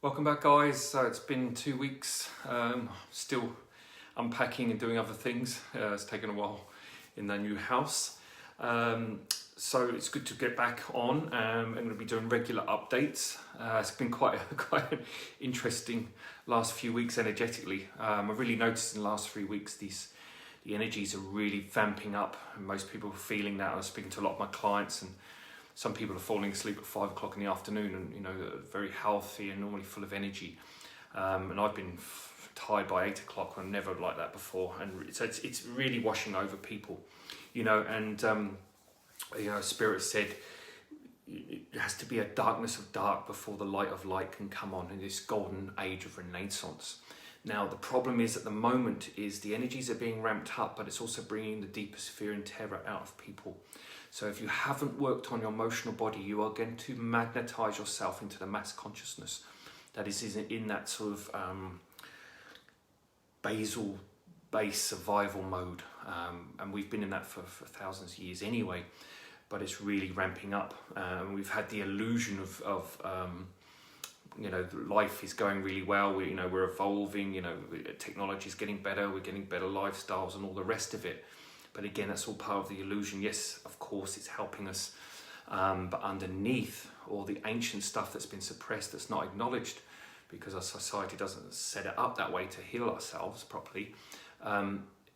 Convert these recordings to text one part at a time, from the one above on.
Welcome back, guys. So it's been 2 weeks, still unpacking and doing other things. It's taken a while in the new house. So it's good to get back on. I'm going to be doing regular updates. It's been quite an interesting last few weeks energetically. I've really noticed in the last 3 weeks the energies are really vamping up, and most people are feeling that. I was speaking to a lot of my clients, and some people are falling asleep at 5 o'clock in the afternoon, and very healthy and normally full of energy. And I've been tired by 8 o'clock. I've never like that before, and so it's really washing over people, Spirit said it has to be a darkness of dark before the light of light can come on in this golden age of Renaissance. Now, the problem is at the moment is the energies are being ramped up, but it's also bringing the deepest fear and terror out of people. So if you haven't worked on your emotional body, you are going to magnetize yourself into the mass consciousness that is in that sort of basal base survival mode. And we've been in that for thousands of years anyway, but it's really ramping up. We've had the illusion of life is going really well. We're evolving. Technology is getting better. We're getting better lifestyles and all the rest of it. But again, that's all part of the illusion. Yes, of course, it's helping us. But underneath all the ancient stuff that's been suppressed, that's not acknowledged, because our society doesn't set it up that way to heal ourselves properly,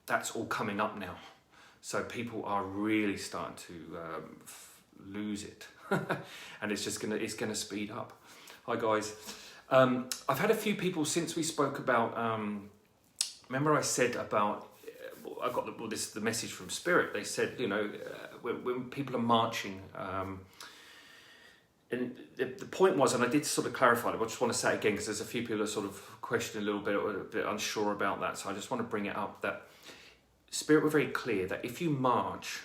that's all coming up now. So people are really starting to lose it. And it's going to speed up. Hi, guys. I've had a few people since we spoke about, remember I said about, I got the message from Spirit. They said, when people are marching, and the point was, and I did sort of clarify it, but I just want to say it again because there's a few people that sort of question a little bit, or a bit unsure about that. So I just want to bring it up that Spirit were very clear that if you march,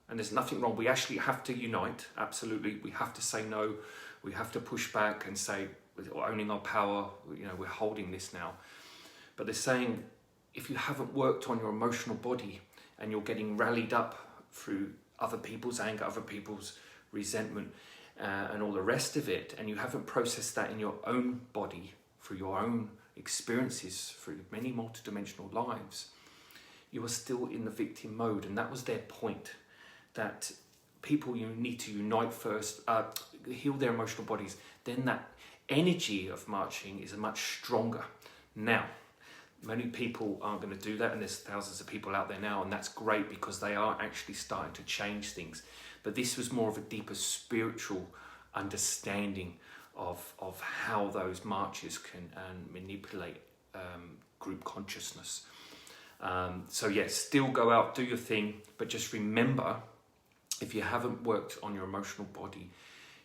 and there's nothing wrong, we actually have to unite. Absolutely, we have to say no. We have to push back and say we're owning our power. We're holding this now. But they're saying, if you haven't worked on your emotional body and you're getting rallied up through other people's anger, other people's resentment, and all the rest of it, and you haven't processed that in your own body through your own experiences, through many multidimensional lives, you are still in the victim mode. And that was their point, that people, you need to unite first, heal their emotional bodies, then that energy of marching is much stronger. Now, many people aren't going to do that, and there's thousands of people out there now, and that's great because they are actually starting to change things. But this was more of a deeper spiritual understanding of how those marches can manipulate group consciousness. So yes, still go out, do your thing, but just remember, if you haven't worked on your emotional body,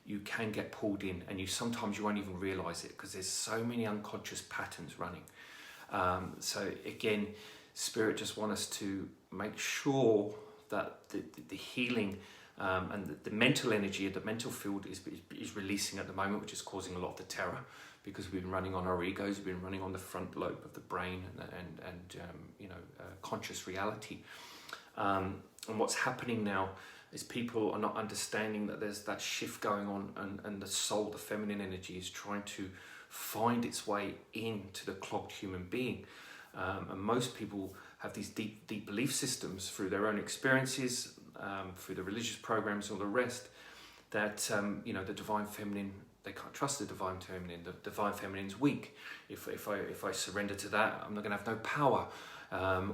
you can get pulled in, and sometimes you won't even realize it because there's so many unconscious patterns running. So again, Spirit just want us to make sure that the healing and the mental energy, the mental field is releasing at the moment, which is causing a lot of the terror, because we've been running on our egos, we've been running on the front lobe of the brain and conscious reality. And what's happening now is people are not understanding that there's that shift going on, and the soul, the feminine energy, is trying to find its way into the clogged human being. And most people have these deep belief systems through their own experiences, through the religious programs, all the rest, that the divine feminine, they can't trust the divine feminine. The divine feminine's weak. If I surrender to that, I'm not going to have no power,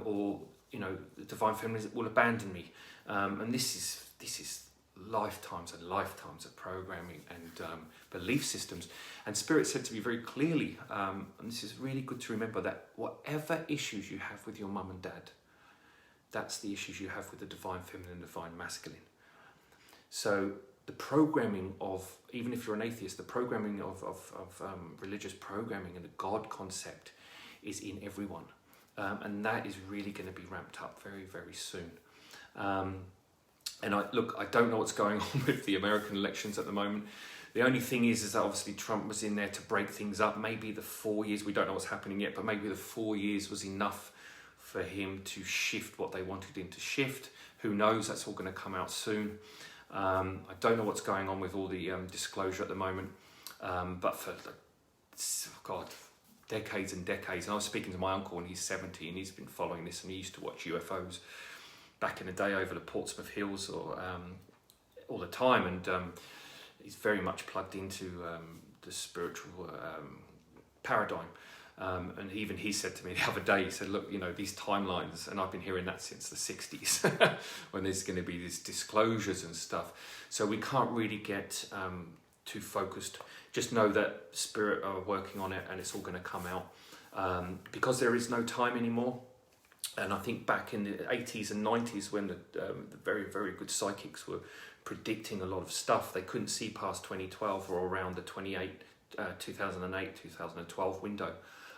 or the divine feminine will abandon me. And this is lifetimes and lifetimes of programming and belief systems. And Spirit said to me very clearly, and this is really good to remember, that whatever issues you have with your mum and dad, that's the issues you have with the divine feminine and divine masculine. So the programming of, even if you're an atheist, the programming of religious programming and the God concept is in everyone. And that is really going to be ramped up very, very soon. And I don't know what's going on with the American elections at the moment. The only thing is that obviously Trump was in there to break things up. Maybe the 4 years, we don't know what's happening yet, but maybe the 4 years was enough for him to shift what they wanted him to shift. Who knows? That's all going to come out soon. I don't know what's going on with all the disclosure at the moment. But for God, decades and decades. And I was speaking to my uncle, and he's 70, and he's been following this, and he used to watch UFOs back in the day over the Portsmouth Hills or all the time, and he's very much plugged into the spiritual paradigm. And even he said to me the other day, he said, look, these timelines, and I've been hearing that since the 60s, when there's going to be these disclosures and stuff. So we can't really get too focused. Just know that Spirit are working on it, and it's all going to come out. Because there is no time anymore. And I think back in the 80s and 90s, when the very, very good psychics were predicting a lot of stuff, they couldn't see past 2012 or around the 2008, 2012 window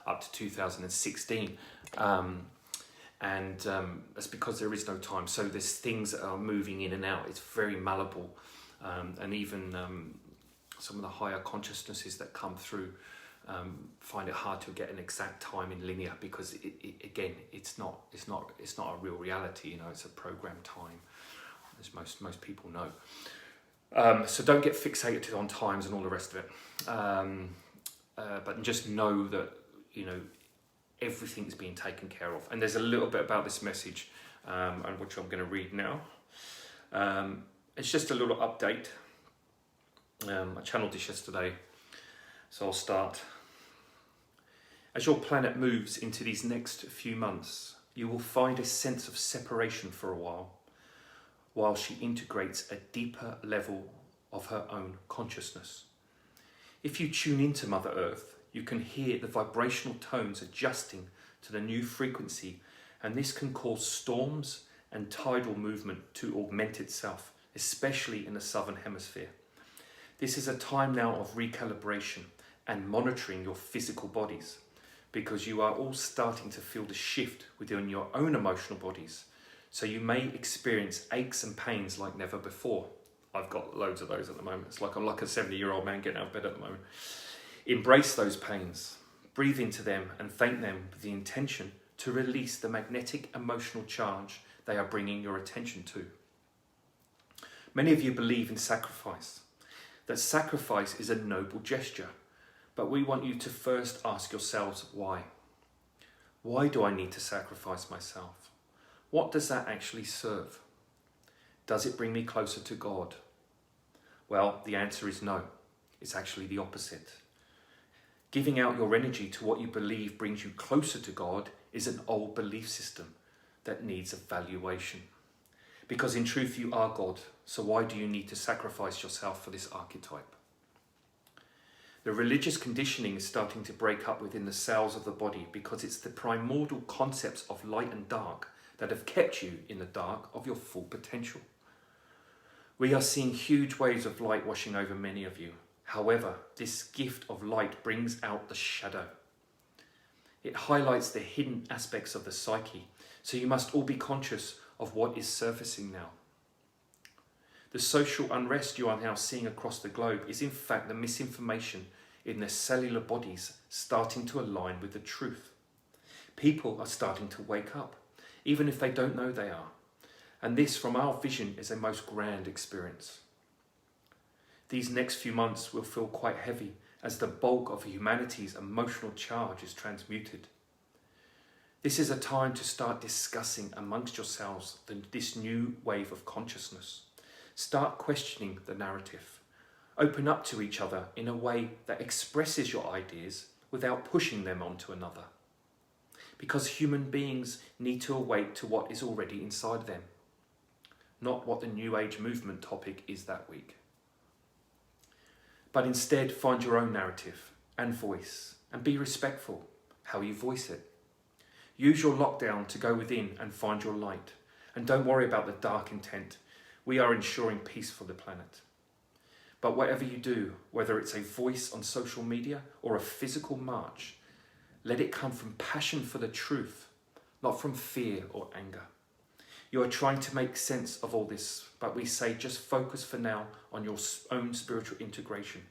up to 2016. That's because there is no time. So there's things that are moving in and out. It's very malleable. And even some of the higher consciousnesses that come through find it hard to get an exact time in linear, because it's not a real reality. It's a programmed time, as most people know. So don't get fixated on times and all the rest of it. But just know that everything's being taken care of. And there's a little bit about this message, and which I'm going to read now. It's just a little update. I channeled this yesterday, so I'll start. As your planet moves into these next few months, you will find a sense of separation for a while she integrates a deeper level of her own consciousness. If you tune into Mother Earth, you can hear the vibrational tones adjusting to the new frequency, and this can cause storms and tidal movement to augment itself, especially in the Southern Hemisphere. This is a time now of recalibration and monitoring your physical bodies, because you are all starting to feel the shift within your own emotional bodies. So you may experience aches and pains like never before. I've got loads of those at the moment. It's like I'm like a 70-year-old man getting out of bed at the moment. Embrace those pains, breathe into them, and thank them with the intention to release the magnetic emotional charge they are bringing your attention to. Many of you believe in sacrifice, that sacrifice is a noble gesture, but we want you to first ask yourselves why. Why do I need to sacrifice myself? What does that actually serve? Does it bring me closer to God? Well, the answer is no. It's actually the opposite. Giving out your energy to what you believe brings you closer to God is an old belief system that needs evaluation. Because in truth you are God, so why do you need to sacrifice yourself for this archetype? The religious conditioning is starting to break up within the cells of the body, because it's the primordial concepts of light and dark that have kept you in the dark of your full potential. We are seeing huge waves of light washing over many of you. However, this gift of light brings out the shadow. It highlights the hidden aspects of the psyche, so you must all be conscious of what is surfacing now. The social unrest you are now seeing across the globe is in fact the misinformation in their cellular bodies starting to align with the truth. People are starting to wake up, even if they don't know they are. And this, from our vision, is a most grand experience. These next few months will feel quite heavy as the bulk of humanity's emotional charge is transmuted. This is a time to start discussing amongst yourselves this new wave of consciousness. Start questioning the narrative. Open up to each other in a way that expresses your ideas without pushing them onto another. Because human beings need to awake to what is already inside them, not what the New Age movement topic is that week. But instead, find your own narrative and voice, and be respectful how you voice it. Use your lockdown to go within and find your light, and don't worry about the dark intent. We are ensuring peace for the planet. But whatever you do, whether it's a voice on social media or a physical march, let it come from passion for the truth, not from fear or anger. You are trying to make sense of all this, but we say just focus for now on your own spiritual integration,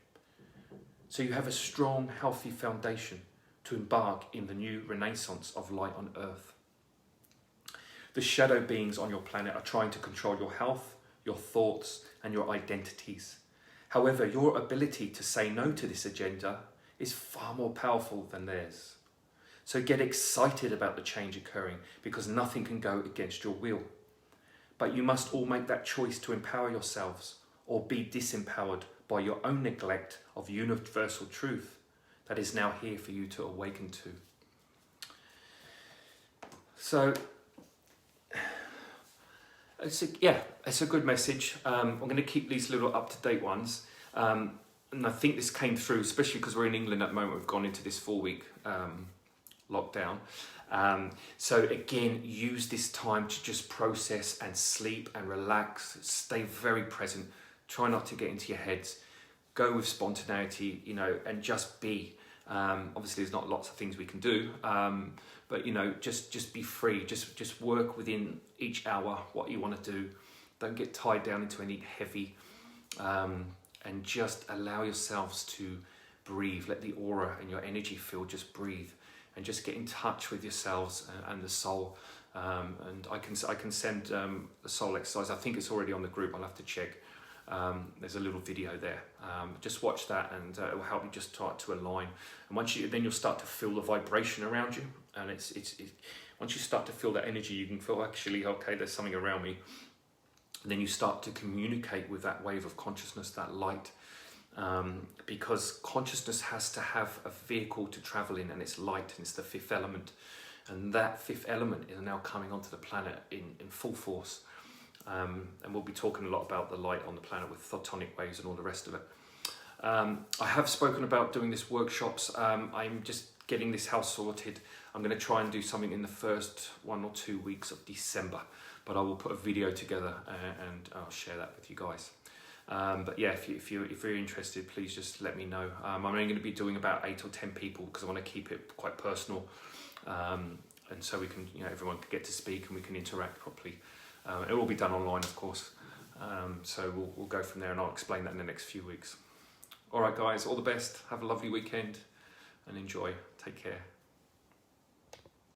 so you have a strong, healthy foundation to embark in the new renaissance of light on Earth. The shadow beings on your planet are trying to control your health, your thoughts, and your identities. However, your ability to say no to this agenda is far more powerful than theirs. So get excited about the change occurring, because nothing can go against your will. But you must all make that choice to empower yourselves or be disempowered by your own neglect of universal truth that is now here for you to awaken to. So, it's a good message. I'm going to keep these little up-to-date ones. And I think this came through, especially because we're in England at the moment. We've gone into this 4-week lockdown. So again, use this time to just process and sleep and relax. Stay very present. Try not to get into your heads. Go with spontaneity, and just be. Obviously, there's not lots of things we can do, but just be free. Just work within each hour what you want to do. Don't get tied down into any heavy, and just allow yourselves to breathe. Let the aura and your energy field just breathe, and just get in touch with yourselves and the soul. And I can send the soul exercise. I think it's already on the group. I'll have to check. There's a little video there. Just watch that, and it will help you just start to align. And then you'll start to feel the vibration around you. And once you start to feel that energy, you can feel, actually, okay, there's something around me. And then you start to communicate with that wave of consciousness, that light, because consciousness has to have a vehicle to travel in, and it's light, and it's the fifth element. And that fifth element is now coming onto the planet in full force. And we'll be talking a lot about the light on the planet with photonic waves and all the rest of it. I have spoken about doing this workshops. I'm just getting this house sorted. I'm going to try and do something in the first 1 or 2 weeks of December, but I will put a video together and I'll share that with you guys. But yeah, if you're interested, please just let me know. I'm only going to be doing about 8 or 10 people, because I want to keep it quite personal, and so we can, everyone can get to speak and we can interact properly. It will be done online, of course. So we'll go from there, and I'll explain that in the next few weeks. All right, guys, all the best. Have a lovely weekend and enjoy. Take care.